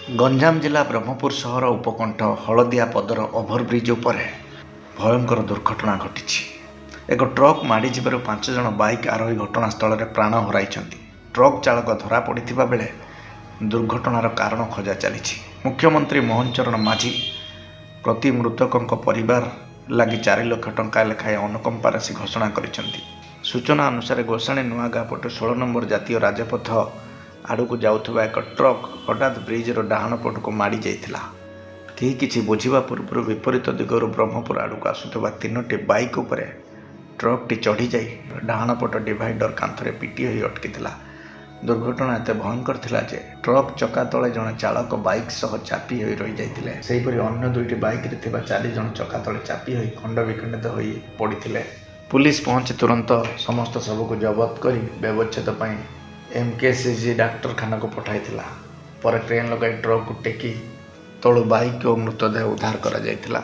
ଗଞ୍ଜାମ ଜିଲ୍ଲା ବ୍ରହ୍ମପୁର ସହର ଉପକଣ୍ଠ ହଳଦିଆ ପଦର ଓଭରବ୍ରିଜ୍ ଉପରେ ଭୟଙ୍କର ଦୁର୍ଘଟଣା ଘଟିଛି। ଏକ ଟ୍ରକ୍ ମାଡ଼ି ଯିବାରୁ 5 ଜଣ ବାଇକ୍ ଆରୋହୀ ଘଟଣାସ୍ଥଳରେ ପ୍ରାଣ ହରାଇଛନ୍ତି। ଟ୍ରକ୍ ଚାଳକ ଧରାପଡ଼ିଥିବା ବେଳେ ଦୁର୍ଘଟଣାର କାରଣ ଖୋଜା ଚାଲିଛି। ମୁଖ୍ୟମନ୍ତ୍ରୀ ମୋହନ ଚରଣ ମାଝୀ ପ୍ରତି ମୃତକଙ୍କ ପରିବାର ଲାଗି 4 ଲକ୍ଷ ଟଙ୍କା ଲେଖାଏଁ ଅନୁକମ୍ପା ରାଶି ଘୋଷଣା କରିଛନ୍ତି। ସୂଚନା ଅନୁସାରେ ଗୋସାଣୀ ନୂଆଗାଁ ପଟୁ 16 ନମ୍ବର ଜାତୀୟ ରାଜପଥ ଆଡ଼କୁ ଯାଉଥିବା ଏକ ଟ୍ରକ୍ ହଠାତ୍ ବ୍ରିଜ୍ର ଡାହାଣ ପଟକୁ ମାଡ଼ି ଯାଇଥିଲା। କେହି କିଛି ବୁଝିବା ପୂର୍ବରୁ ବିପରୀତ ଦିଗରୁ ବ୍ରହ୍ମପୁର ଆଡ଼କୁ ଆସୁଥିବା 3ଟି ବାଇକ୍ ଉପରେ ଟ୍ରକ୍ଟି ଚଢ଼ିଯାଇ ଡାହାଣ ପଟ ଡିଭାଇଡର କାନ୍ଥରେ ପିଟି ହୋଇ ଅଟକିଥିଲା। ଦୁର୍ଘଟଣା ଏତେ ଭୟଙ୍କର ଥିଲା ଯେ ଟ୍ରକ୍ ଚକା ତଳେ ଜଣେ ଚାଳକ ବାଇକ୍ ସହ ଚାପି ହୋଇ ରହିଯାଇଥିଲେ। ସେହିପରି ଅନ୍ୟ 2ଟି ବାଇକ୍ରେ ଥିବା 4 ଜଣ ଚକା ତଳେ ଚାପି ହୋଇ ଖଣ୍ଡ ବିଖଣ୍ଡିତ ହୋଇ ପଡ଼ିଥିଲେ। ପୁଲିସ ପହଞ୍ଚି ତୁରନ୍ତ ସମସ୍ତ ଶବକୁ ଜବତ କରି ବ୍ୟବଚ୍ଛେଦ ପାଇଁ MKCG ଡାକ୍ତରଖାନାକୁ ପଠାଇଥିଲା। ପରେ କ୍ରେନ୍ ଲଗାଇ ଟ୍ରକ୍କୁ ଟେକି ତଳୁ ବାଇକ୍ ଓ ମୃତଦେହ ଉଦ୍ଧାର କରାଯାଇଥିଲା।